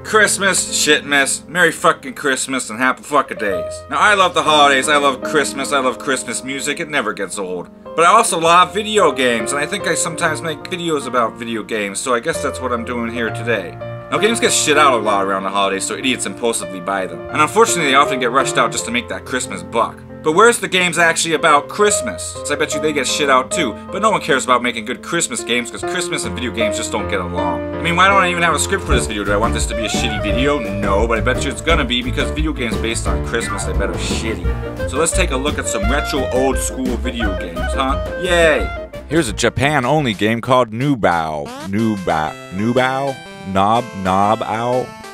Christmas, Shitmass, Merry fucking Christmas, and Happy fucking days. Now I love the holidays, I love Christmas music, it never gets old. But I also love video games, and I think I sometimes make videos about video games, so I guess that's what I'm doing here today. Now games get shit out a lot around the holidays, so idiots impulsively buy them. And unfortunately they often get rushed out just to make that Christmas buck. But where's the games actually about Christmas? So I bet you they get shit out too, but no one cares about making good Christmas games because Christmas and video games just don't get along. I mean, why don't I even have a script for this video? Do I want this to be a shitty video? No, but I bet you it's gonna be because video games based on Christmas I bet are shitty. So let's take a look at some retro old school video games, huh? Yay! Here's a Japan-only game called Noobow. Noobow? Noobow?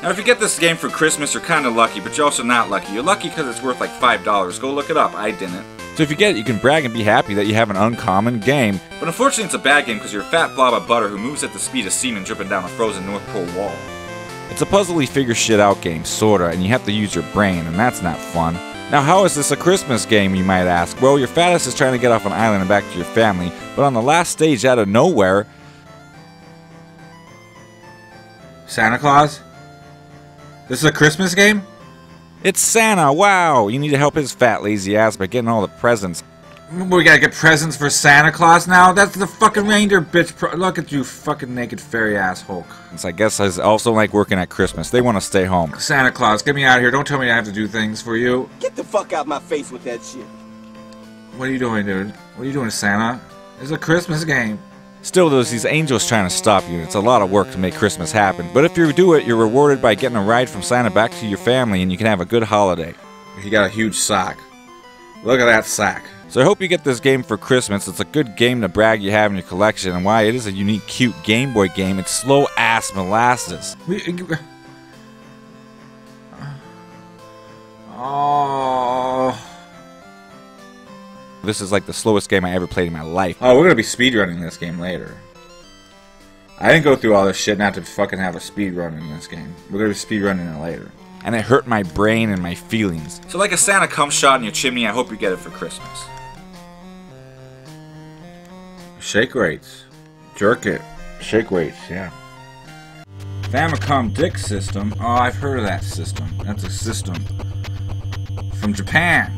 Now if you get this game for Christmas, you're kinda lucky, but you're also not lucky. You're lucky because it's worth like $5. Go look it up, I didn't. So if you get it, you can brag and be happy that you have an uncommon game. But unfortunately it's a bad game because you're a fat blob of butter who moves at the speed of semen dripping down a frozen North Pole wall. It's a puzzly figure shit out game, sorta, and you have to use your brain, and that's not fun. Now how is this a Christmas game, you might ask? Well, your fattest is trying to get off an island and back to your family, but on the last stage out of nowhere... Santa Claus? This is a Christmas game? It's Santa, wow! You need to help his fat lazy ass by getting all the presents. We gotta get presents for Santa Claus now? That's the fucking reindeer bitch. Look at you, fucking naked fairy asshole. I guess I also like working at Christmas. They want to stay home. Santa Claus, get me out of here. Don't tell me I have to do things for you. Get the fuck out my face with that shit. What are you doing, dude? What are you doing, Santa? It's a Christmas game. Still, there's these angels trying to stop you. It's a lot of work to make Christmas happen. But if you do it, you're rewarded by getting a ride from Santa back to your family, and you can have a good holiday. You got a huge sock. Look at that sack. So I hope you get this game for Christmas. It's a good game to brag you have in your collection, and why it is a unique, cute Game Boy game. It's slow-ass molasses. Oh... This is like the slowest game I ever played in my life. Oh, we're gonna be speedrunning this game later. I didn't go through all this shit not to fucking have a speedrun in this game. We're gonna be speedrunning it later. And it hurt my brain and my feelings. So like a Santa cum shot in your chimney, I hope you get it for Christmas. Shake rates. Jerk it. Shake rates, yeah. Famicom Dick system. Oh, I've heard of that system. That's a system. From Japan.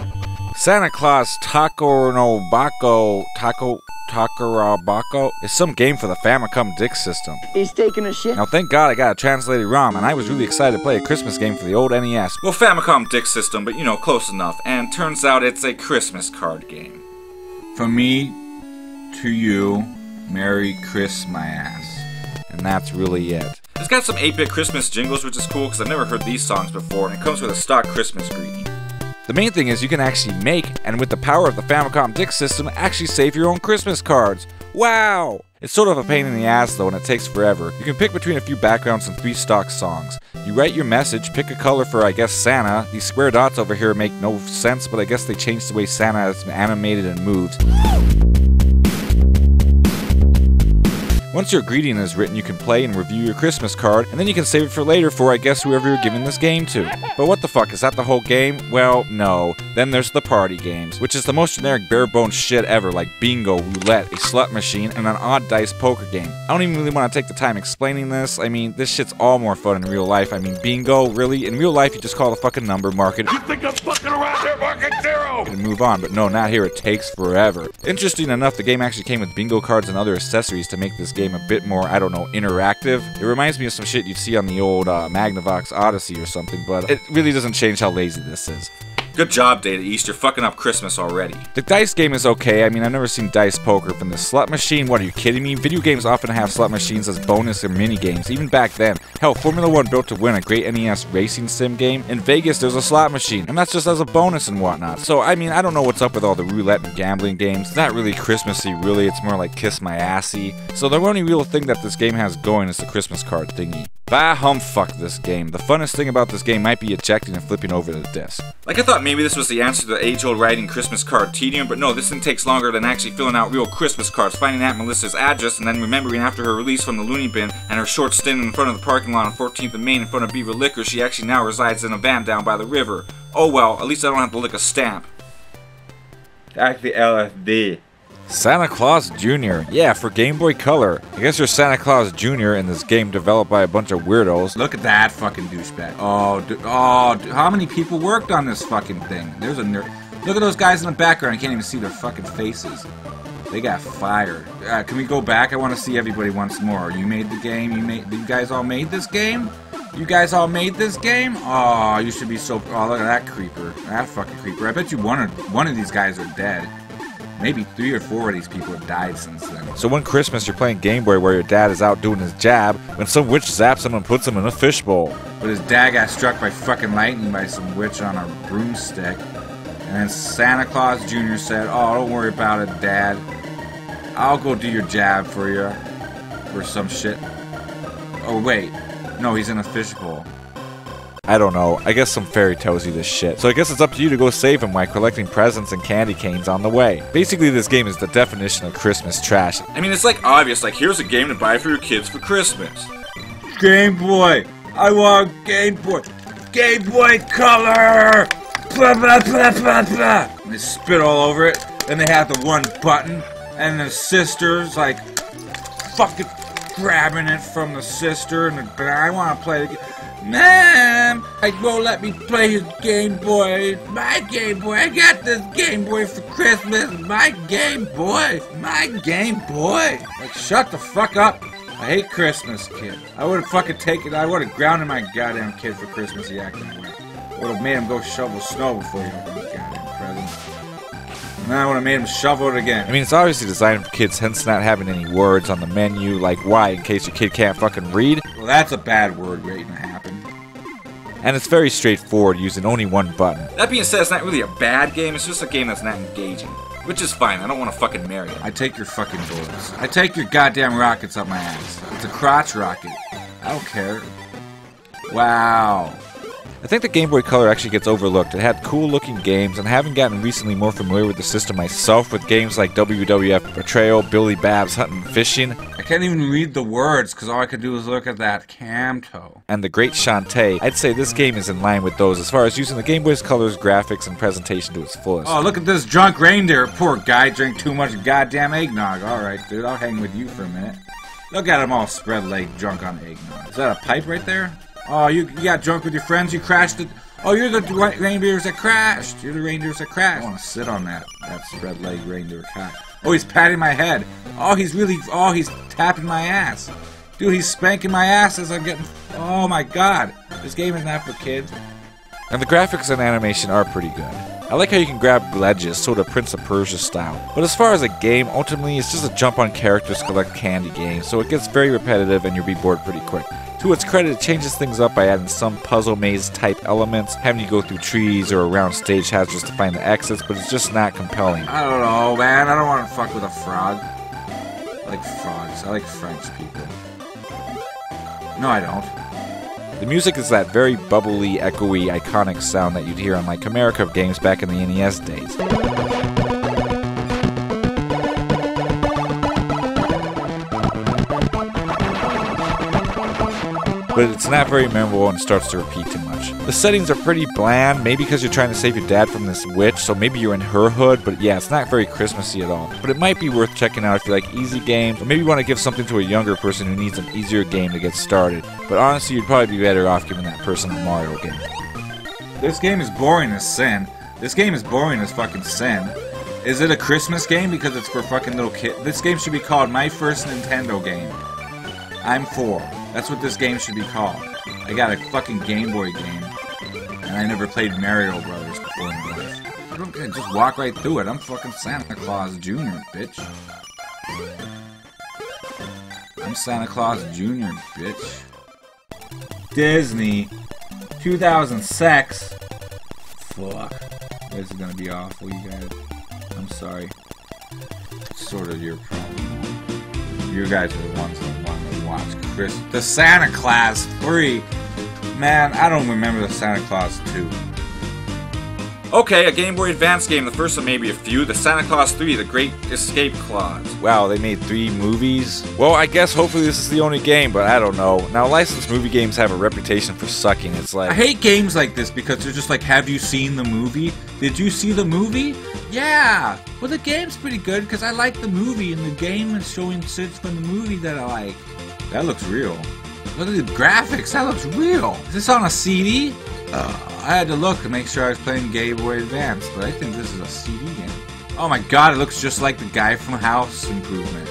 Santa Claus Takarabako is some game for the Famicom Dick system. He's taking a shit. Now thank God I got a translated ROM, and I was really excited to play a Christmas game for the old NES. Well, Famicom Dick system, but you know, close enough. And turns out it's a Christmas card game. From me to you, Merry Christmas. And that's really it. It's got some 8-bit Christmas jingles, which is cool because I've never heard these songs before, and it comes with a stock Christmas greeting. The main thing is you can actually make, and with the power of the Famicom Dick system, actually save your own Christmas cards. Wow! It's sort of a pain in the ass though, and it takes forever. You can pick between a few backgrounds and 3 stock songs. You write your message, pick a color for, I guess, Santa. These square dots over here make no sense, but I guess they changed the way Santa has been animated and moves. Once your greeting is written, you can play and review your Christmas card, and then you can save it for later for, I guess, whoever you're giving this game to. But what the fuck, is that the whole game? Well, no. Then there's the party games, which is the most generic bare-bones shit ever, like bingo, roulette, a slut machine, and an odd dice poker game. I don't even really want to take the time explaining this. I mean, this shit's all more fun in real life. I mean, bingo, really? In real life, you just call the fucking number, mark it. You think I'm fucking around here, market 0? And move on, but no, not here. It takes forever. Interesting enough, the game actually came with bingo cards and other accessories to make this game a bit more, I don't know, interactive. It reminds me of some shit you'd see on the old Magnavox Odyssey or something, but it really doesn't change how lazy this is. Good job, Data East. You're fucking up Christmas already. The dice game is okay. I mean, I've never seen dice poker. From the slot machine, what, are you kidding me? Video games often have slot machines as bonus or mini games, even back then. Hell, Formula 1 built to win a great NES racing sim game. In Vegas, there's a slot machine, and that's just as a bonus and whatnot. So, I mean, I don't know what's up with all the roulette and gambling games. It's not really Christmassy, really. It's more like Kiss My Assy. So the only real thing that this game has going is the Christmas card thingy. Bah humfuck this game. The funnest thing about this game might be ejecting and flipping over the disc. Like I thought maybe this was the answer to the age-old writing Christmas card tedium, but no, this thing takes longer than actually filling out real Christmas cards, finding Aunt Melissa's address, and then remembering after her release from the loony bin and her short stint in front of the parking lot on 14th and Main in front of Beaver Liquor, she actually now resides in a van down by the river. Oh well, at least I don't have to lick a stamp. That's the LSD. Santa Claus Jr. Yeah, for Game Boy Color. I guess you're Santa Claus Jr. in this game developed by a bunch of weirdos. Look at that fucking douchebag. How many people worked on this fucking thing? There's a nerd. Look at those guys in the background. I can't even see their fucking faces. They got fired. Can we go back? I want to see everybody once more. You made the game? You guys all made this game? You guys all made this game? Oh, you should be so... Oh, look at that creeper. That fucking creeper. I bet you one of these guys are dead. Maybe 3 or 4 of these people have died since then. So one Christmas, you're playing Game Boy where your dad is out doing his jab when some witch zaps him and puts him in a fishbowl. But his dad got struck by fucking lightning by some witch on a broomstick. And then Santa Claus Jr. said, oh, don't worry about it, Dad. I'll go do your jab for you. Or some shit. Oh, wait. No, he's in a fishbowl. I don't know. I guess some fairy tells you this shit. So I guess it's up to you to go save him while collecting presents and candy canes on the way. Basically, this game is the definition of Christmas trash. I mean, it's like obvious. Like, here's a game to buy for your kids for Christmas. Game Boy. I want Game Boy. Game Boy Color. Blah, blah, blah, blah, blah. And they spit all over it. Then they have the one button. And the sister's like fucking grabbing it from the sister. And I want to play the game. Mom, I won't let me play his Game Boy. My Game Boy. I got this Game Boy for Christmas. My Game Boy. My Game Boy. Like, shut the fuck up. I hate Christmas, kid. I would have fucking taken... I would have grounded my goddamn kid for Christmas. He acted that way. I would have made him go shovel snow before he opened his goddamn presents. And then I would have made him shovel it again. I mean, it's obviously designed for kids, hence not having any words on the menu, like why, in case your kid can't fucking read. Well, that's a bad word waiting to happen. And it's very straightforward, using only one button. That being said, it's not really a bad game, it's just a game that's not engaging. Which is fine, I don't want to fucking marry him. I take your fucking bullets. I take your goddamn rockets up my ass. It's a crotch rocket. I don't care. Wow. I think the Game Boy Color actually gets overlooked. It had cool looking games, and having gotten recently more familiar with the system myself with games like WWF Betrayal, Billy Babs Hunting Fishing. I can't even read the words because all I could do is look at that camto. And The Great Shantae. I'd say this game is in line with those as far as using the Game Boy's colors, graphics, and presentation to its fullest. Oh, look at this drunk reindeer. Poor guy drank too much goddamn eggnog. Alright, dude, I'll hang with you for a minute. Look at him all spread leg drunk on eggnog. Is that a pipe right there? Oh, you got drunk with your friends, you crashed it. Oh, you're the reindeers that crashed. You're the reindeers that crashed. I want to sit on that spread leg reindeer cock. Oh, he's patting my head. Oh, he's tapping my ass. Dude, he's spanking my ass as I'm getting... Oh my god. This game is not for kids. And the graphics and animation are pretty good. I like how you can grab ledges, sort of Prince of Persia style. But as far as a game, ultimately it's just a jump on characters, collect candy game, so it gets very repetitive and you'll be bored pretty quick. To its credit, it changes things up by adding some puzzle maze type elements, having you go through trees or around stage hazards to find the exits, but it's just not compelling. I don't know, man. I don't want to fuck with a frog. I like frogs. I like French people. No, I don't. The music is that very bubbly, echoey, iconic sound that you'd hear on like America games back in the NES days. But it's not very memorable and starts to repeat too much. The settings are pretty bland, maybe because you're trying to save your dad from this witch, so maybe you're in her hood, but yeah, it's not very Christmassy at all. But it might be worth checking out if you like easy games, or maybe you want to give something to a younger person who needs an easier game to get started. But honestly, you'd probably be better off giving that person a Mario game. This game is boring as sin. This game is boring as fucking sin. Is it a Christmas game because it's for fucking little kids? This game should be called My First Nintendo Game. I'm 4. That's what this game should be called. I got a fucking Game Boy game, and I never played Mario Brothers before in my life. I don't just walk right through it. I'm fucking Santa Claus Jr., bitch. I'm Santa Claus Jr., bitch. Disney, 2006. Fuck. This is gonna be awful, you guys. I'm sorry. It's sort of your problem. You guys are the ones that want to watch the Santa Claus 3. Man, I don't remember the Santa Claus 2. Okay, a Game Boy Advance game, the first of maybe a few, the Santa Claus 3, The Great Escape Clause. Wow, they made 3 movies? Well, I guess hopefully this is the only game, but I don't know. Now, licensed movie games have a reputation for sucking. It's like... I hate games like this because they're just like, have you seen the movie? Did you see the movie? Yeah! Well, the game's pretty good because I like the movie, and the game is showing scenes from the movie that I like. That looks real. Look at the graphics, that looks real. Is this on a CD? I had to look to make sure I was playing Game Boy Advance, but I think this is a CD game. Oh my god, it looks just like the guy from House Improvement.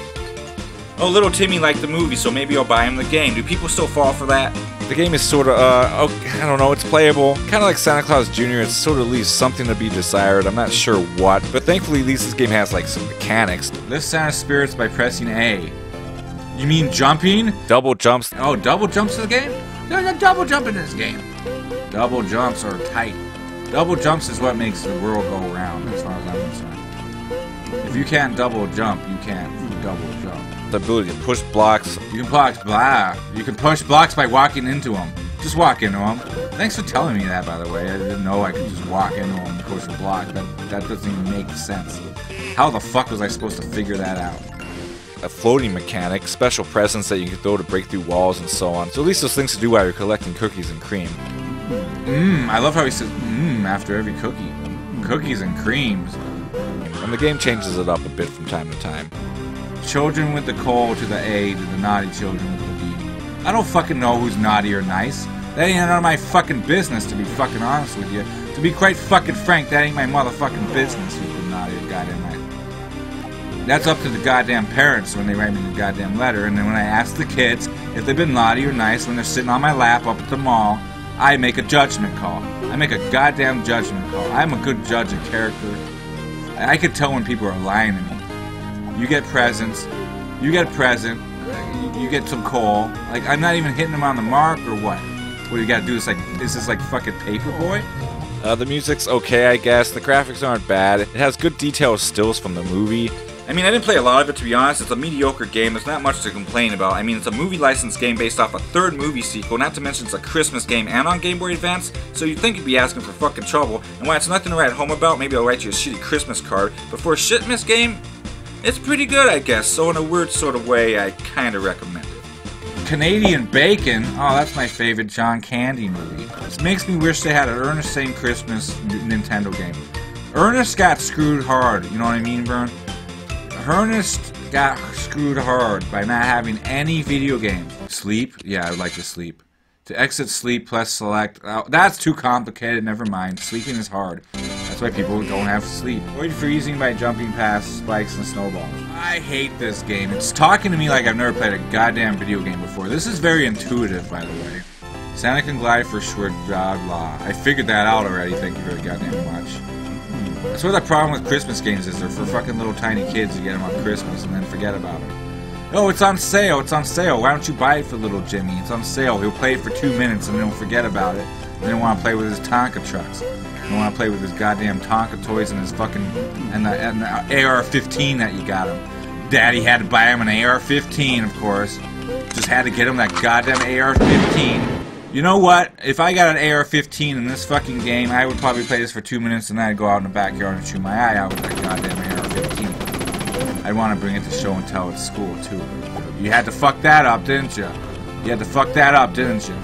Oh, little Timmy liked the movie, so maybe I'll buy him the game. Do people still fall for that? The game is sort of, I don't know, it's playable. Kind of like Santa Claus Jr., it sort of leaves something to be desired. I'm not sure what, but thankfully at least this game has like some mechanics. Lift Santa's spirits by pressing A. You mean jumping? Double jumps. Oh, double jumps in the game? There's a double jump in this game. Double jumps are tight. Double jumps is what makes the world go round, as far as I'm concerned. If you can't double jump, you can't double jump. The ability to push blocks. You can push blocks by walking into them. Just walk into them. Thanks for telling me that, by the way. I didn't know I could just walk into them and push a block. That doesn't even make sense. How the fuck was I supposed to figure that out? A floating mechanic, special presents that you can throw to break through walls and so on. So at least those things to do while you're collecting cookies and cream. I love how he says after every cookie. Cookies and creams. And the game changes it up a bit from time to time. Children with the coal to the A to the naughty children with the B. I don't fucking know who's naughty or nice. That ain't none of my fucking business, to be fucking honest with you. To be quite fucking frank, that ain't my motherfucking business who's been naughty or goddamn nice. That's up to the goddamn parents when they write me the goddamn letter, and then when I ask the kids if they've been naughty or nice when they're sitting on my lap up at the mall, I make a judgment call. I make a goddamn judgment call. I'm a good judge of character. I can tell when people are lying to me. You get presents. You get a present. You get some coal. Like, I'm not even hitting them on the mark or what? What do you gotta do? Is this like fucking Paperboy? The music's okay, I guess. The graphics aren't bad. It has good detailed stills from the movie. I mean, I didn't play a lot of it, to be honest. It's a mediocre game. There's not much to complain about. I mean, it's a movie licensed game based off a third movie sequel, not to mention it's a Christmas game and on Game Boy Advance, so you'd think you'd be asking for fucking trouble. And while it's nothing to write home about, maybe I'll write you a shitty Christmas card. But for a Shitmass game, it's pretty good, I guess. So in a weird sort of way, I kinda recommend it. Canadian Bacon? Oh, that's my favorite John Candy movie. This makes me wish they had an Ernest Same Christmas Nintendo game. Ernest got screwed hard, you know what I mean, Vern? Ernest got screwed hard by not having any video games. Sleep? Yeah, I would like to sleep. To exit sleep, plus select. Oh, that's too complicated, never mind. Sleeping is hard. That's why people don't have sleep. Avoid freezing by jumping past spikes and snowballs. I hate this game. It's talking to me like I've never played a goddamn video game before. This is very intuitive, by the way. Santa can glide for short, blah, blah. I figured that out already, thank you very goddamn much. That's what the problem with Christmas games is. They're for fucking little tiny kids. You get them on Christmas and then forget about them. Oh, it's on sale. It's on sale. Why don't you buy it for little Jimmy? It's on sale. He'll play it for 2 minutes and then he'll forget about it. And then he'll want to play with his Tonka trucks. He'll want to play with his goddamn Tonka toys and his fucking and the AR-15 that you got him. Daddy had to buy him an AR-15, of course. Just had to get him that goddamn AR-15. You know what? If I got an AR-15 in this fucking game, I would probably play this for 2 minutes and then I'd go out in the backyard and shoot my eye out with that goddamn AR-15. I'd want to bring it to show and tell at school, too. You had to fuck that up, didn't you? You had to fuck that up, didn't you?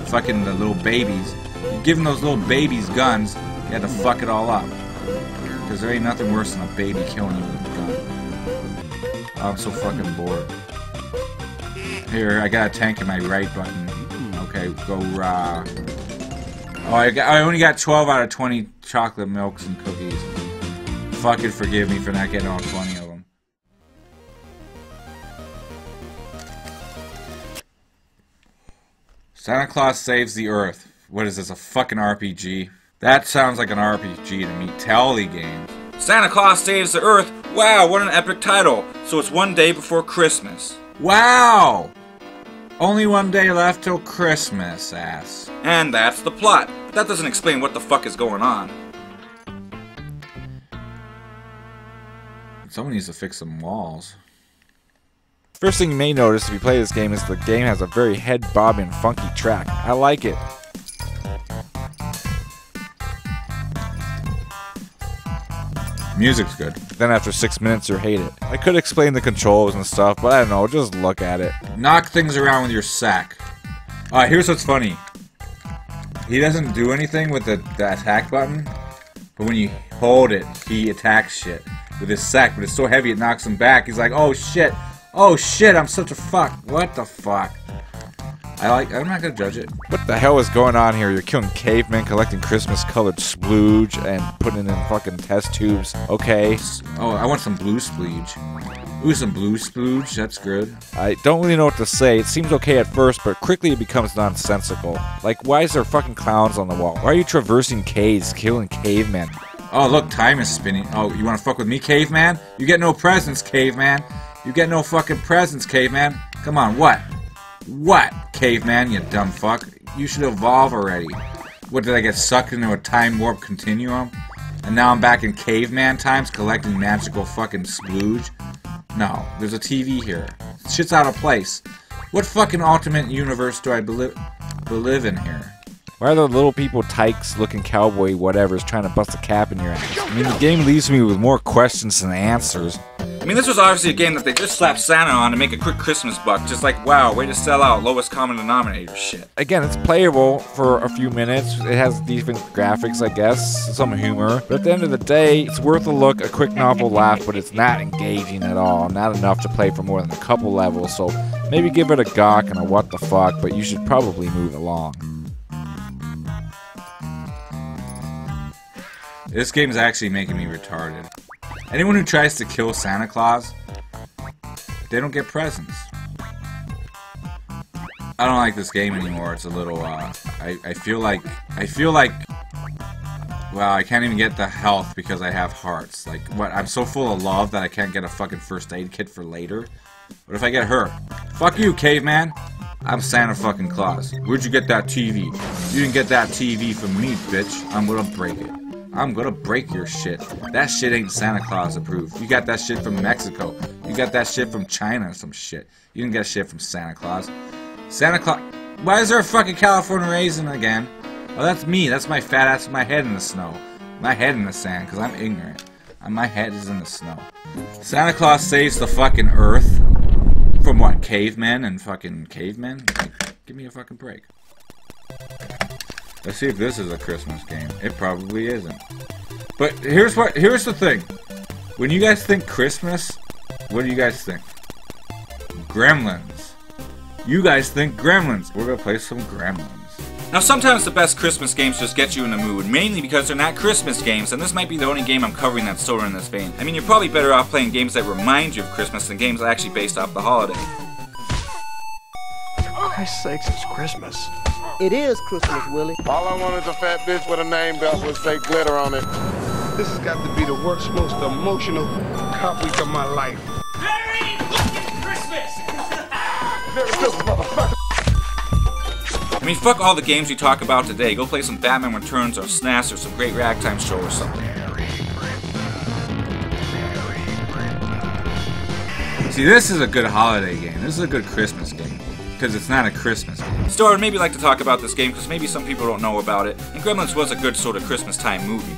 Fucking the little babies. You're giving those little babies guns, you had to fuck it all up. Because there ain't nothing worse than a baby killing you with a gun. Oh, I'm so fucking bored. Here, I got a tank in my right button. Okay, go raw. Oh, I only got 12 out of 20 chocolate milks and cookies. Fucking forgive me for not getting all 20 of them. Santa Claus Saves the Earth. What is this, a fucking RPG? That sounds like an RPG to me. Tally games. Santa Claus Saves the Earth? Wow, what an epic title. So it's one day before Christmas. Wow! Only one day left till Christmas, ass. And that's the plot. But that doesn't explain what the fuck is going on. Someone needs to fix some walls. First thing you may notice if you play this game is the game has a very head-bobbing, funky track. I like it. Music's good. Then after 6 minutes you hate it. I could explain the controls and stuff, but I don't know, just look at it. Knock things around with your sack. Here's what's funny. He doesn't do anything with the attack button, but But when you hold it, he attacks shit with his sack, but it's so heavy it knocks him back. He's like, oh shit, I'm such a fuck. What the fuck? I'm not gonna judge it. What the hell is going on here? You're killing cavemen, collecting Christmas colored splooge, and putting it in fucking test tubes. Okay. Oh, I want some blue splooge. Ooh, some blue splooge, that's good. I don't really know what to say. It seems okay at first, but quickly it becomes nonsensical. Like, why is there fucking clowns on the wall? Why are you traversing caves, killing cavemen? Oh, look, time is spinning. Oh, you wanna fuck with me, caveman? You get no presents, caveman. You get no fucking presents, caveman. Come on, what? What, caveman, you dumb fuck? You should evolve already. What, did I get sucked into a time warp continuum? And now I'm back in caveman times collecting magical fucking splooge? No, there's a TV here. Shit's out of place. What fucking alternate universe do I live in here? Why are the little people tykes looking cowboy whatever's trying to bust a cap in your ass? I mean, the game leaves me with more questions than answers. I mean, this was obviously a game that they just slapped Santa on to make a quick Christmas buck. Just like, wow, way to sell out, lowest common denominator shit. Again, it's playable for a few minutes. It has decent graphics, I guess, some humor. But at the end of the day, it's worth a look, a quick novel laugh, but it's not engaging at all. Not enough to play for more than a couple levels. So maybe give it a gawk and a what the fuck, but you should probably move along. This game is actually making me retarded. Anyone who tries to kill Santa Claus, they don't get presents. I don't like this game anymore. It's a little, I feel like, well, I can't even get the health because I have hearts. Like, what, I'm so full of love that I can't get a fucking first aid kit for later? What if I get hurt? Fuck you, caveman! I'm Santa fucking Claus. Where'd you get that TV? You didn't get that TV from me, bitch. I'm gonna break it. I'm gonna break your shit. That shit ain't Santa Claus approved. You got that shit from Mexico. You got that shit from China or some shit. You didn't get shit from Santa Claus. Santa Claus... Why is there a fucking California raisin again? Oh, that's me. That's my fat ass with my head in the snow. My head in the sand, because I'm ignorant. And my head is in the snow. Santa Claus saves the fucking earth. From what, cavemen and fucking cavemen? Like, give me a fucking break. Let's see if this is a Christmas game. It probably isn't. But here's the thing. When you guys think Christmas, what do you guys think? Gremlins. You guys think Gremlins. We're gonna play some Gremlins. Now sometimes the best Christmas games just get you in the mood, mainly because they're not Christmas games, and this might be the only game I'm covering that's sort of in this vein. I mean, you're probably better off playing games that remind you of Christmas than games actually based off the holiday. For Christ's sakes, it's Christmas. It is Christmas, Willie. All I want is a fat bitch with a name belt with fake glitter on it. This has got to be the worst, most emotional cop week of my life. Merry fucking Christmas! Merry Christmas, motherfucker! I mean, fuck all the games we talk about today. Go play some Batman Returns or SNES or some great ragtime show or something. See, this is a good holiday game. This is a good Christmas game. Because it's not a Christmas game. Still, I'd maybe like to talk about this game because maybe some people don't know about it. And Gremlins was a good sort of Christmas time movie.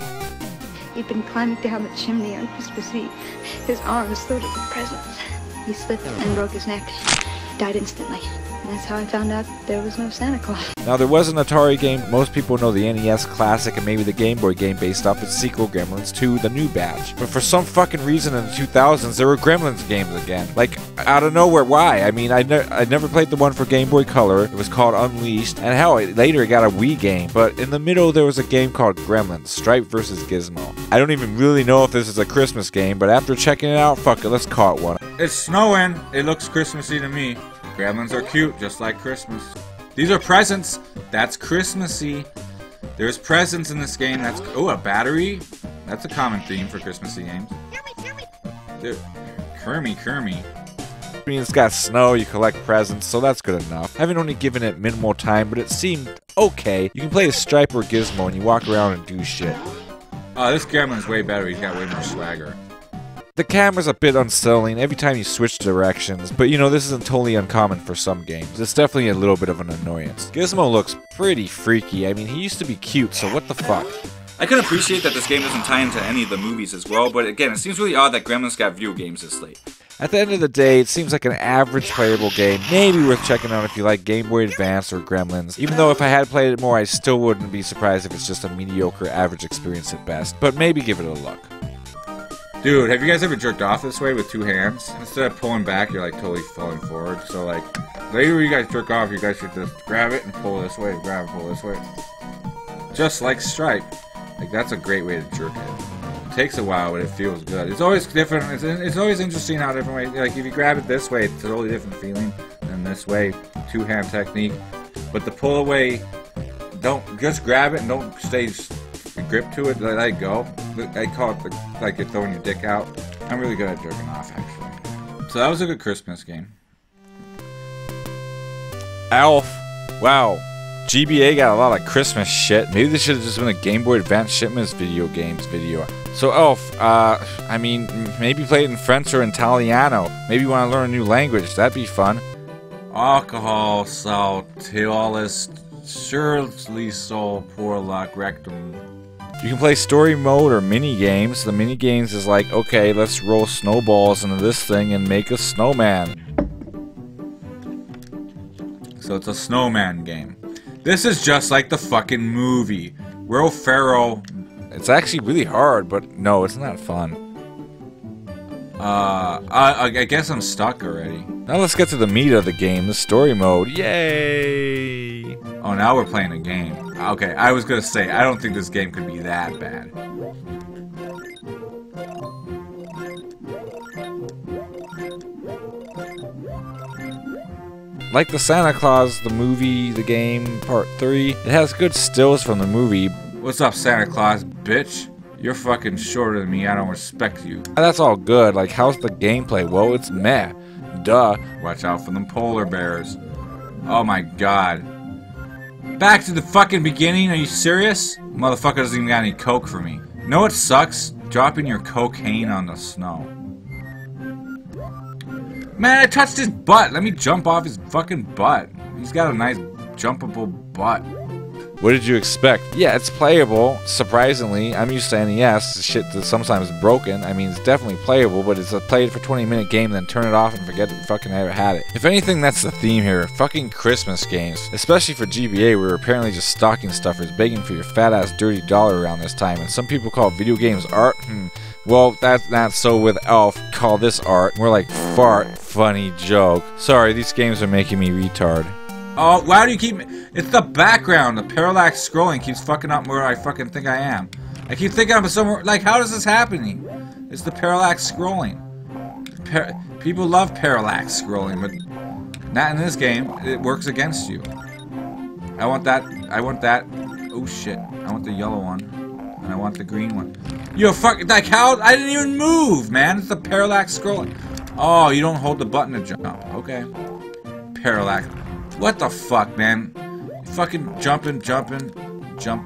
He'd been climbing down the chimney on Christmas Eve, his arms loaded with presents. He slipped and broke his neck. Died instantly. And that's how I found out there was no Santa Claus. Now, there was an Atari game. Most people know the NES Classic and maybe the Game Boy game based off its sequel, Gremlins 2, The New Batch. But for some fucking reason in the 2000s, there were Gremlins games again. Like, out of nowhere, why? I mean, I never played the one for Game Boy Color. It was called Unleashed. And hell, later it got a Wii game. But in the middle, there was a game called Gremlins, Stripe vs. Gizmo. I don't even really know if this is a Christmas game, but after checking it out, fuck it, let's call it one. It's snowing. It looks Christmassy to me. Gremlins are cute, just like Christmas. These are presents. That's Christmassy. There's presents in this game. That's... Oh, a battery? That's a common theme for Christmassy games. Kermy. I mean, it's got snow, you collect presents, so that's good enough. I haven't only given it minimal time, but it seemed okay. You can play as Stripe or Gizmo and you walk around and do shit. Oh, this Gremlin's way better. He's got way more swagger. The camera's a bit unsettling every time you switch directions, but you know, this isn't totally uncommon for some games. It's definitely a little bit of an annoyance. Gizmo looks pretty freaky. I mean, he used to be cute, so what the fuck? I can appreciate that this game doesn't tie into any of the movies as well, but again, it seems really odd that Gremlins got video games this late. At the end of the day, it seems like an average playable game, maybe worth checking out if you like Game Boy Advance or Gremlins. Even though if I had played it more, I still wouldn't be surprised if it's just a mediocre average experience at best, but maybe give it a look. Dude, have you guys ever jerked off this way with two hands? Instead of pulling back, you're like totally falling forward. So like, later when you guys jerk off, you guys should just grab it and pull this way, grab and pull this way. Just like Stripe. Like, that's a great way to jerk it. It takes a while, but it feels good. It's always different. It's always interesting how different ways. Like, if you grab it this way, it's a totally different feeling than this way. Two-hand technique. But the pull away, don't just grab it and don't stay grip to it. Let it go. I call it like you're throwing your dick out. I'm really good at jerking off, actually. So that was a good Christmas game. Alf. Wow. GBA got a lot of Christmas shit. Maybe this should have just been a Game Boy Advance Shitmass video games video. So Elf, I mean, maybe play it in French or Italiano. Maybe you want to learn a new language. That'd be fun. Alcohol, salt, teolis, surely so poor luck, rectum. You can play story mode or mini games. The mini games is like, okay, let's roll snowballs into this thing and make a snowman. So it's a snowman game. This is just like the fucking movie. Will Ferrell. It's actually really hard, but no, it's not fun. I guess I'm stuck already. Now let's get to the meat of the game, the story mode. Yay! Oh, now we're playing a game. Okay, I was gonna say, I don't think this game could be that bad. Like the Santa Claus, the movie, the game, part 3, it has good stills from the movie. What's up, Santa Claus, bitch? You're fucking shorter than me, I don't respect you. That's all good, like how's the gameplay? Well, it's meh. Duh. Watch out for them polar bears. Oh my god. Back to the fucking beginning, are you serious? Motherfucker doesn't even got any coke for me. You know what sucks? Dropping your cocaine on the snow. Man, I touched his butt. Let me jump off his fucking butt. He's got a nice jumpable butt. What did you expect? Yeah, it's playable. Surprisingly, I'm used to NES. Shit that's sometimes broken. I mean, it's definitely playable, but it's a play it for 20-minute game, then turn it off and forget that you fucking ever had it. If anything, that's the theme here. Fucking Christmas games. Especially for GBA, we're apparently just stocking stuffers, begging for your fat-ass dirty dollar around this time. And some people call video games art. Well, that's not so with Elf. Call this art. More like fart. Funny joke. Sorry, these games are making me retard. Oh, why do you keep... It's the background. The parallax scrolling keeps fucking up where I fucking think I am. I keep thinking I'm somewhere... Like, how is this happening? It's the parallax scrolling. People love parallax scrolling, but not in this game. It works against you. I want that. I want that. Oh, shit. I want the yellow one. And I want the green one. Yo, fuck... Like, how... I didn't even move, man. It's the parallax scrolling. Oh, you don't hold the button to jump. Okay. Parallax... What the fuck, man? Fucking jumping. 1, 2, 1,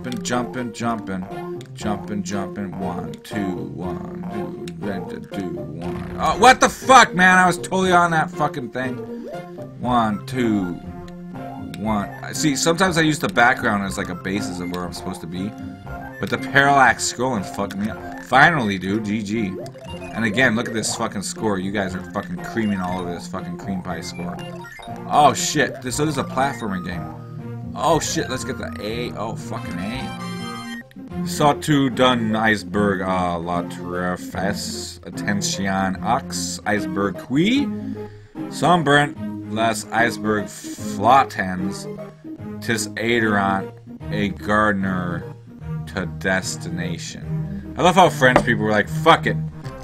2, 1. Oh, what the fuck, man? I was totally on that fucking thing. 1, 2, 1. See, sometimes I use the background as like a basis of where I'm supposed to be, but the parallax scrolling fucked me up. Finally, dude, GG. And again, look at this fucking score. You guys are fucking creaming all over this fucking cream pie score. Oh shit, so this is a platforming game. Oh shit, let's get the A. Oh, fucking A. Sawtooth done iceberg la trefes attention ox iceberg qui sunburnt less iceberg flottens tis aderant a gardener to destination. I love how French people were like, fuck it.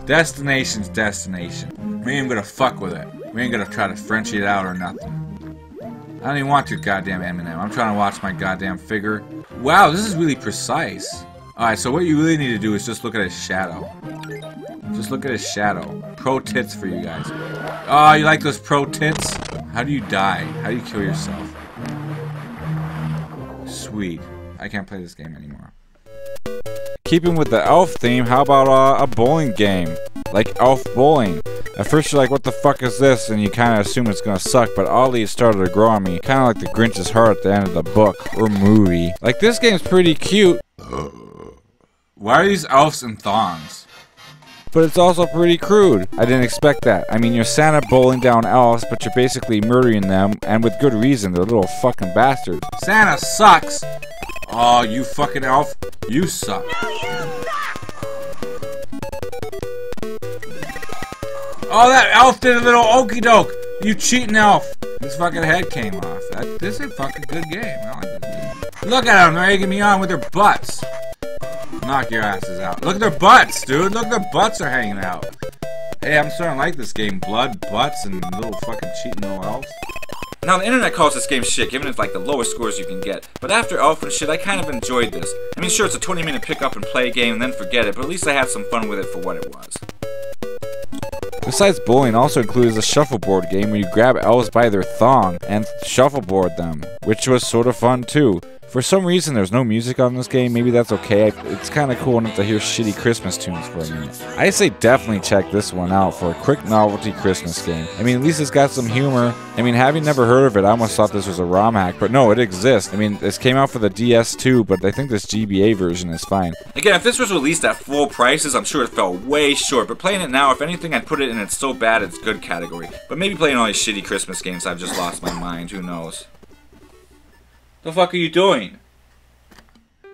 Destination's destination. We ain't gonna fuck with it. We ain't gonna try to French it out or nothing. I don't even want to goddamn Eminem. I'm trying to watch my goddamn figure. Wow, this is really precise. Alright, so what you really need to do is just look at his shadow. Just look at his shadow. Pro tits for you guys. Oh, you like those pro tits? How do you die? How do you kill yourself? Sweet. I can't play this game anymore. Keeping with the Elf theme, how about a bowling game? Like Elf Bowling. At first you're like, what the fuck is this? And you kind of assume it's gonna suck, but all these started to grow on me. Kind of like the Grinch's heart at the end of the book or movie. Like, this game's pretty cute. Why are these elves in thongs? but it's also pretty crude. I didn't expect that. I mean, you're Santa bowling down elves, but you're basically murdering them, and with good reason. They're little fucking bastards. Santa sucks! Oh, you fucking elf. You suck. Oh, that elf did a little okey doke. You cheating elf. His fucking head came off. This is a fucking good game. I like this game. Look at them. They're egging me on with their butts. Knock your asses out. Look at their butts, dude. Look, their butts are hanging out. Hey, I'm starting to like this game. Blood, butts, and little fucking cheating little elves. Now, the internet calls this game shit, given it's like the lowest scores you can get. But after Elf and shit, I kind of enjoyed this. I mean, sure, it's a 20-minute pick up and play game and then forget it, but at least I had some fun with it for what it was. Besides bowling, also includes a shuffleboard game where you grab elves by their thong and shuffleboard them, which was sort of fun too. For some reason, there's no music on this game. Maybe that's okay. It's kind of cool enough to hear shitty Christmas tunes for a minute. I say definitely check this one out for a quick novelty Christmas game. I mean, at least it's got some humor. I mean, having never heard of it, I almost thought this was a ROM hack, but no, it exists. I mean, this came out for the DS too, but I think this GBA version is fine. Again, if this was released at full prices, I'm sure it fell way short, but playing it now, if anything, I'd put it in its so bad it's good category. But maybe playing all these shitty Christmas games, I've just lost my mind, who knows. The fuck are you doing?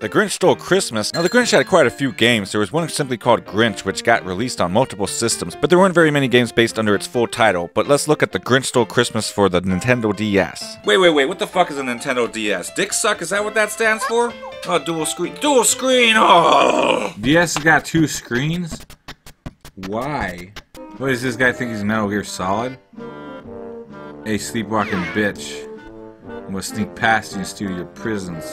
The Grinch Stole Christmas. Now, the Grinch had quite a few games. There was one simply called Grinch, which got released on multiple systems, but there weren't very many games based under its full title. But let's look at the Grinch Stole Christmas for the Nintendo DS. Wait, what the fuck is a Nintendo DS? Dick suck? Is that what that stands for? Oh, dual screen. Dual screen! Oh! DS has got 2 screens? Why? What does this guy think he's Metal Gear Solid? Hey, sleepwalking bitch. I'm gonna sneak past you and steal your prisons.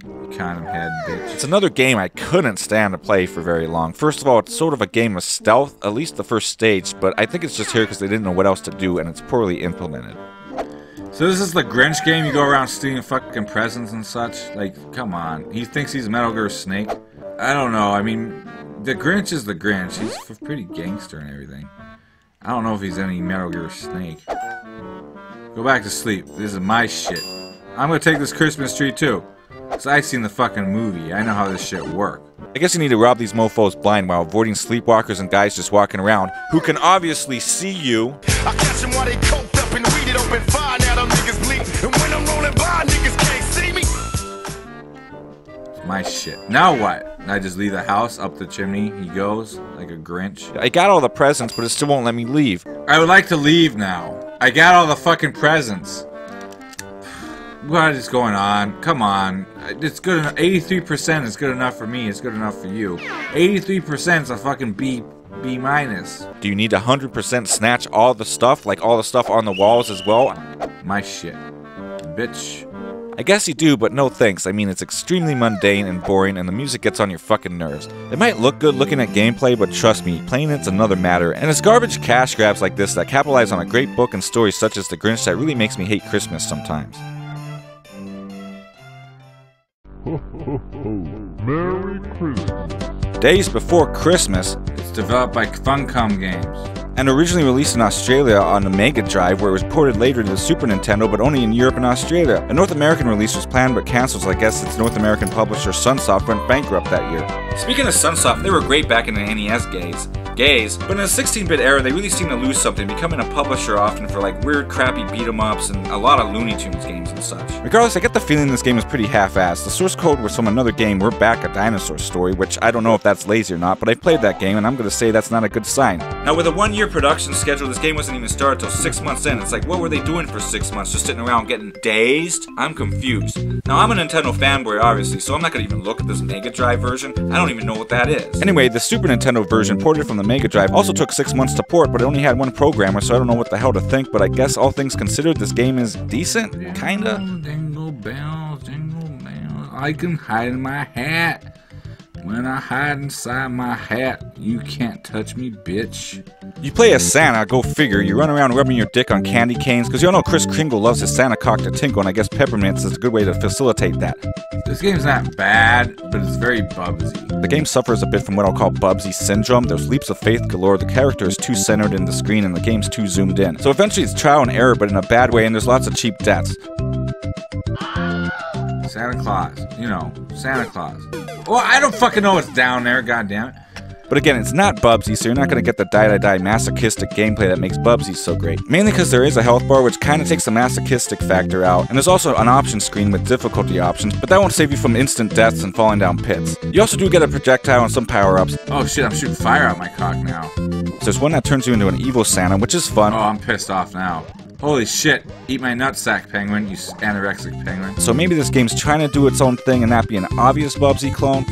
You condom head bitch. It's another game I couldn't stand to play for very long. First of all, it's sort of a game of stealth, at least the first stage, but I think it's just here because they didn't know what else to do and it's poorly implemented. So this is the Grinch game? You go around stealing fucking presents and such? Like, come on. He thinks he's Metal Gear Snake? I don't know, I mean, the Grinch is the Grinch. He's pretty gangster and everything. I don't know if he's any Metal Gear Snake. Go back to sleep. This is my shit. I'm gonna take this Christmas tree too. Cause I've seen the fucking movie. I know how this shit works. I guess you need to rob these mofos blind while avoiding sleepwalkers and guys just walking around who can obviously see you. I catch them while they coked up and weeded open fire. Now them niggas bleed. And when I'm rolling by, niggas can't see me. It's my shit. Now what? I just leave the house up the chimney. He goes like a Grinch. I got all the presents, but it still won't let me leave. I would like to leave now. I got all the fucking presents. What is going on? Come on. It's good enough. 83% is good enough for me. It's good enough for you. 83% is a fucking B minus. Do you need 100% snatch all the stuff? Like all the stuff on the walls as well? My shit. Bitch. I guess you do, but no thanks. I mean, it's extremely mundane and boring, and the music gets on your fucking nerves. It might look good looking at gameplay, but trust me, playing it's another matter. And it's garbage cash grabs like this that capitalize on a great book and story such as The Grinch that really makes me hate Christmas sometimes. Merry Christmas. Days Before Christmas, it's developed by Funcom Games. And originally released in Australia on the Mega Drive, where it was ported later to the Super Nintendo, but only in Europe and Australia. A North American release was planned but cancelled, so I guess its North American publisher Sunsoft went bankrupt that year. Speaking of Sunsoft, they were great back in the NES days, but in the 16-bit era, they really seemed to lose something, becoming a publisher often for like weird, crappy beat-em-ups and a lot of Looney Tunes games and such. Regardless, I get the feeling this game is pretty half-assed. The source code was from another game, We're Back, a Dinosaur Story, which I don't know if that's lazy or not, but I played that game, and I'm gonna say that's not a good sign. Now, with a 1-year production schedule, this game wasn't even started till 6 months in. It's like, what were they doing for 6 months? Just sitting around getting dazed? I'm confused. Now, I'm a Nintendo fanboy, obviously, so I'm not gonna even look at this Mega Drive version. I don't even know what that is. Anyway, the Super Nintendo version, ported from the Mega Drive, also took 6 months to port, but it only had one programmer, so I don't know what the hell to think, but I guess all things considered, this game is decent? Kinda? Jingle bells, I can hide in my hat. When I hide inside my hat, you can't touch me, bitch. You play as Santa, go figure. You run around rubbing your dick on candy canes, because you all know Kris Kringle loves his Santa cock to tinkle, and I guess peppermints is a good way to facilitate that. This game's not bad, but it's very Bubsy. The game suffers a bit from what I'll call Bubsy syndrome. There's leaps of faith galore, the character is too centered in the screen, and the game's too zoomed in. So eventually it's trial and error, but in a bad way, and there's lots of cheap deaths. Santa Claus, you know, Santa Claus. Well, I don't fucking know what's down there, goddammit. But again, it's not Bubsy, so you're not going to get the die-die-die masochistic gameplay that makes Bubsy so great. Mainly because there is a health bar, which kind of takes the masochistic factor out, and there's also an option screen with difficulty options, but that won't save you from instant deaths and falling down pits. You also do get a projectile and some power-ups. Oh shit, I'm shooting fire out my cock now. So there's one that turns you into an evil Santa, which is fun. Oh, I'm pissed off now. Holy shit, eat my nutsack, penguin, you anorexic penguin. So maybe this game's trying to do its own thing and not be an obvious Bubsy clone.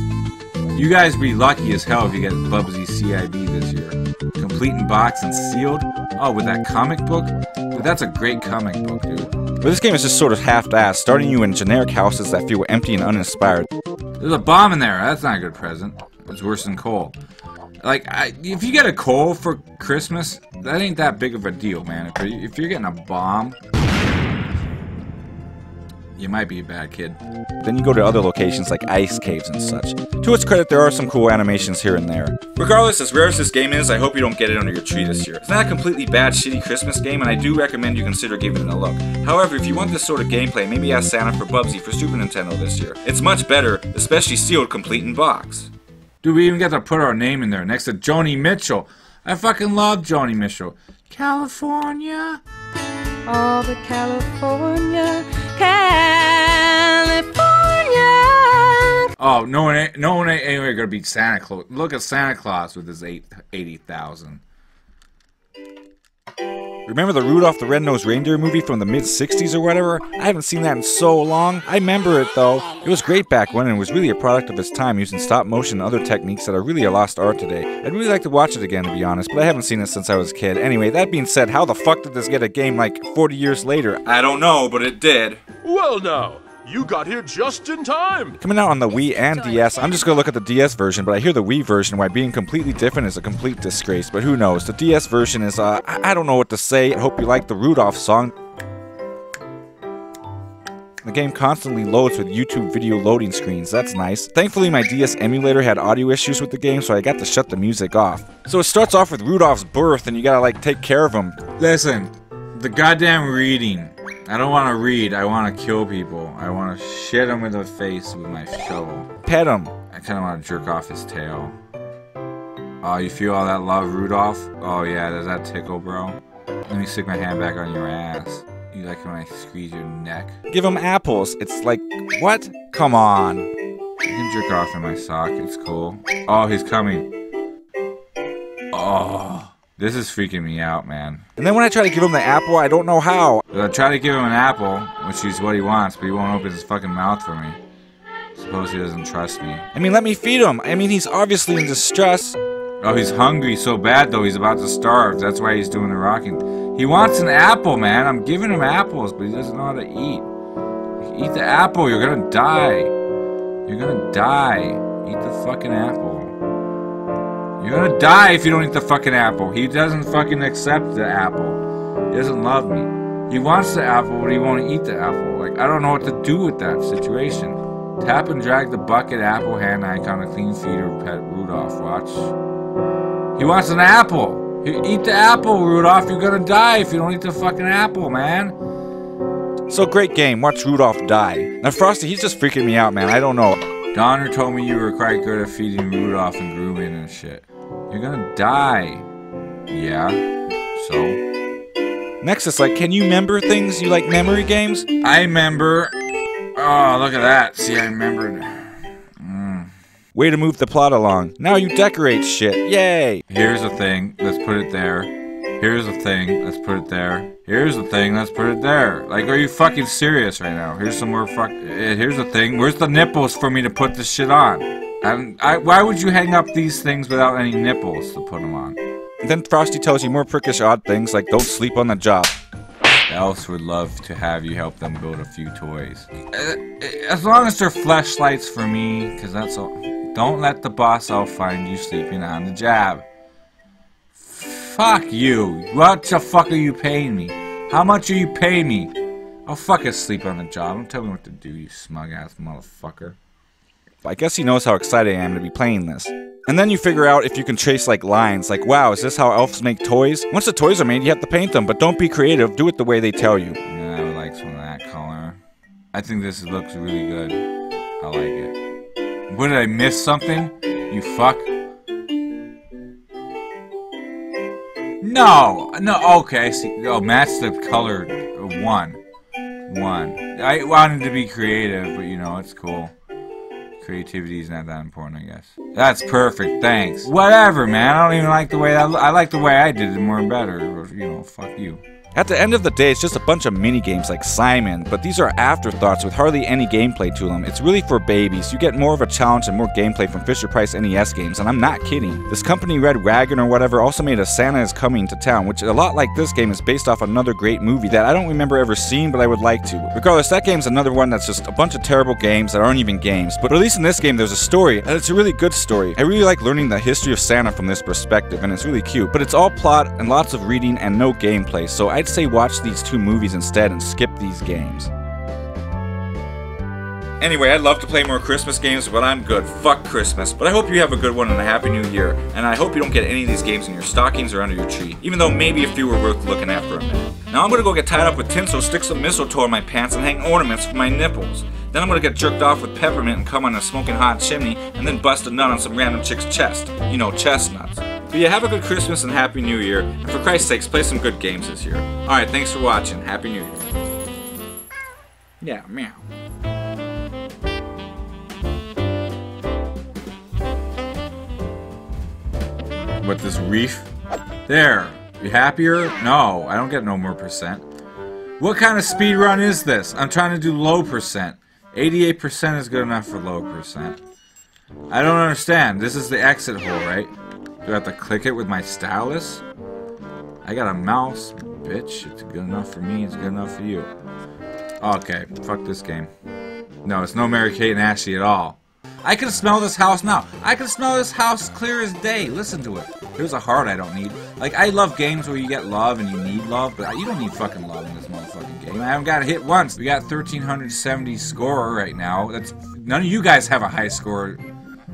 You guys be lucky as hell if you get Bubsy CID this year. Complete in box and sealed. Oh, with that comic book? Dude, that's a great comic book, dude. But this game is just sort of half-assed, starting you in generic houses that feel empty and uninspired. There's a bomb in there. That's not a good present. It's worse than coal. Like, if you get a coal for Christmas, that ain't that big of a deal, man. If you're getting a bomb, you might be a bad kid. Then you go to other locations like ice caves and such. To its credit, there are some cool animations here and there. Regardless, as rare as this game is, I hope you don't get it under your tree this year. It's not a completely bad, shitty Christmas game, and I do recommend you consider giving it a look. However, if you want this sort of gameplay, maybe ask Santa for Bubsy for Super Nintendo this year. It's much better, especially sealed complete in box. Dude, we even got to put our name in there next to Joni Mitchell. I fucking love Joni Mitchell. California. All the California. Oh, no one ain't anywhere gonna beat Santa Claus. Look at Santa Claus with his 80,000. Remember the Rudolph the Red-Nosed Reindeer movie from the mid-60s or whatever? I haven't seen that in so long. I remember it though. It was great back when and was really a product of its time, using stop motion and other techniques that are really a lost art today. I'd really like to watch it again, to be honest, but I haven't seen it since I was a kid. Anyway, that being said, how the fuck did this get a game like 40 years later? I don't know, but it did. Well now, you got here just in time! Coming out on the Wii and DS, I'm just gonna look at the DS version, but I hear the Wii version, why being completely different is a complete disgrace, but who knows. The DS version is, I don't know what to say. I hope you like the Rudolph song. The game constantly loads with YouTube video loading screens, that's nice. Thankfully my DS emulator had audio issues with the game, so I got to shut the music off. So it starts off with Rudolph's birth, and you gotta like take care of him. Listen, the goddamn reading. I don't want to read, I want to kill people. I want to shit him in the face with my shovel. Pet him. I kind of want to jerk off his tail. Oh, you feel all that love, Rudolph? Oh yeah, does that tickle, bro? Let me stick my hand back on your ass. You like when I squeeze your neck? Give him apples. It's like, what? Come on. You can jerk off in my sock, it's cool. Oh, he's coming. Oh. This is freaking me out, man. And then when I try to give him the apple, I don't know how. I try to give him an apple, which is what he wants, but he won't open his fucking mouth for me. Suppose he doesn't trust me. I mean, let me feed him. I mean, he's obviously in distress. Oh, he's hungry so bad, though. He's about to starve. That's why he's doing the rocking. He wants an apple, man. I'm giving him apples, but he doesn't know how to eat. Eat the apple. You're gonna die. You're gonna die. Eat the fucking apple. You're gonna die if you don't eat the fucking apple. He doesn't fucking accept the apple. He doesn't love me. He wants the apple, but he won't eat the apple. Like, I don't know what to do with that situation. Tap and drag the bucket apple hand icon to clean feed or pet Rudolph. Watch. He wants an apple. Eat the apple, Rudolph. You're gonna die if you don't eat the fucking apple, man. So great game. Watch Rudolph die. Now Frosty, he's just freaking me out, man. I don't know. Donner told me you were quite good at feeding Rudolph and grooming and shit. You're gonna die. Yeah. So? Next it's like, can you remember things? You like memory games? I remember. Oh, look at that. See, I remembered. Way to move the plot along. Now you decorate shit. Yay! Here's the thing. Let's put it there. Here's the thing. Let's put it there. Here's the thing. Let's put it there. Like, are you fucking serious right now? Here's some more here's the thing. Where's the nipples for me to put this shit on? And why would you hang up these things without any nipples to put them on? And then Frosty tells you more prickish odd things like don't sleep on the job. Elves would love to have you help them build a few toys. As long as they're fleshlights for me, because that's all. Don't let the boss elf find you sleeping on the job. Fuck you. What the fuck are you paying me? How much are you paying me? I'll fucking sleep on the job. Don't tell me what to do, you smug-ass motherfucker. I guess he knows how excited I am to be playing this. And then you figure out if you can trace like lines, like wow, is this how elves make toys? Once the toys are made, you have to paint them, but don't be creative, do it the way they tell you. Yeah, I would like some of that color. I think this looks really good. I like it. What, did I miss something? You fuck? No, okay, see, oh, match the color of 1. I wanted to be creative, but you know, it's cool. Creativity is not that important, I guess. That's perfect, thanks. Whatever, man, I don't even like the way I like the way I did it more better, you know, fuck you. At the end of the day, it's just a bunch of mini-games like Simon, but these are afterthoughts with hardly any gameplay to them. It's really for babies. You get more of a challenge and more gameplay from Fisher-Price NES games, and I'm not kidding. This company, Red Wagon or whatever, also made a Santa is Coming to Town, which a lot like this game is based off another great movie that I don't remember ever seeing, but I would like to. Regardless, that game's another one that's just a bunch of terrible games that aren't even games, but at least in this game there's a story, and it's a really good story. I really like learning the history of Santa from this perspective, and it's really cute, but it's all plot and lots of reading and no gameplay, so I'd say watch these 2 movies instead and skip these games. Anyway, I'd love to play more Christmas games, but I'm good. Fuck Christmas. But I hope you have a good one and a Happy New Year, and I hope you don't get any of these games in your stockings or under your tree, even though maybe a few were worth looking after a minute. Now I'm gonna go get tied up with tinsel, stick some mistletoe in my pants, and hang ornaments for my nipples. Then I'm gonna get jerked off with peppermint and come on a smoking hot chimney, and then bust a nut on some random chick's chest. You know, chestnuts. But yeah, have a good Christmas and Happy New Year, and for Christ's sakes, play some good games this year. Alright, thanks for watching. Happy New Year. Yeah, meow. What, this reef? There. You happier? No, I don't get no more percent. What kind of speed run is this? I'm trying to do low percent. 88% is good enough for low percent. I don't understand. This is the exit hole, right? Do I have to click it with my stylus? I got a mouse, bitch. It's good enough for me, it's good enough for you. Okay, fuck this game. No, it's no Mary Kate and Ashley at all. I can smell this house now. I can smell this house clear as day. Listen to it. Here's a heart I don't need. Like, I love games where you get love and you need love, but you don't need fucking love in this motherfucking game. I haven't got hit once. We got 1,370 score right now. That's none of you guys have a high score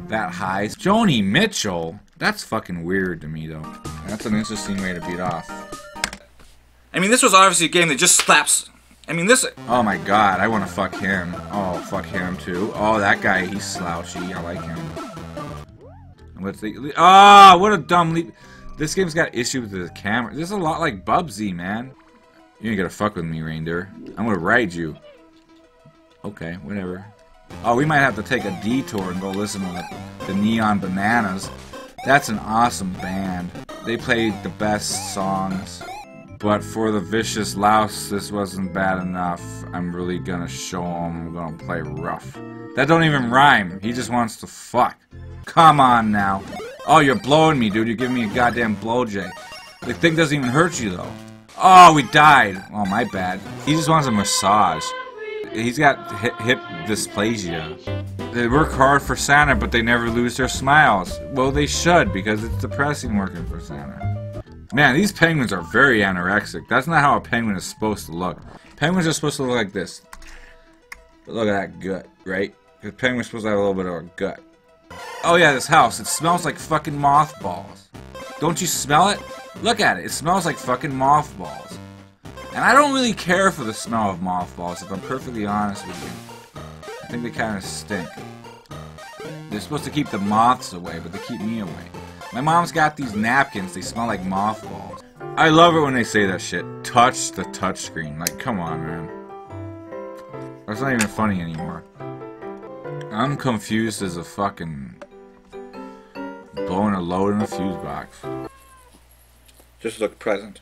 that high. Joni Mitchell? That's fucking weird to me, though. That's an interesting way to beat off. I mean, this was obviously a game that just slaps. I mean, this... Oh my god, I want to fuck him. Oh, fuck him, too. Oh, that guy, he's slouchy. I like him. What's the... Oh, what a dumb leap. This game's got issues with the camera. This is a lot like Bubsy, man. You ain't gonna fuck with me, reindeer. I'm gonna ride you. Okay, whatever. Oh, we might have to take a detour and go listen to the Neon Bananas. That's an awesome band. They played the best songs. But for the vicious louse, this wasn't bad enough. I'm really gonna show him. I'm gonna play rough. That don't even rhyme. He just wants to fuck. Come on now. Oh, you're blowing me, dude. You're giving me a goddamn blowjay. The thing doesn't even hurt you, though. Oh, we died. Oh, my bad. He just wants a massage. He's got hip dysplasia. They work hard for Santa, but they never lose their smiles. Well, they should, because it's depressing working for Santa. Man, these penguins are very anorexic. That's not how a penguin is supposed to look. Penguins are supposed to look like this. But look at that gut, right? Because penguins are supposed to have a little bit of a gut. Oh yeah, this house. It smells like fucking mothballs. Don't you smell it? Look at it. It smells like fucking mothballs. And I don't really care for the smell of mothballs, if I'm perfectly honest with you. I think they kind of stink. They're supposed to keep the moths away, but they keep me away. My mom's got these napkins, they smell like mothballs. I love it when they say that shit. Touch the touchscreen. Like, come on, man. That's not even funny anymore. I'm confused as a fucking... blowing a load in a fuse box. Just look present.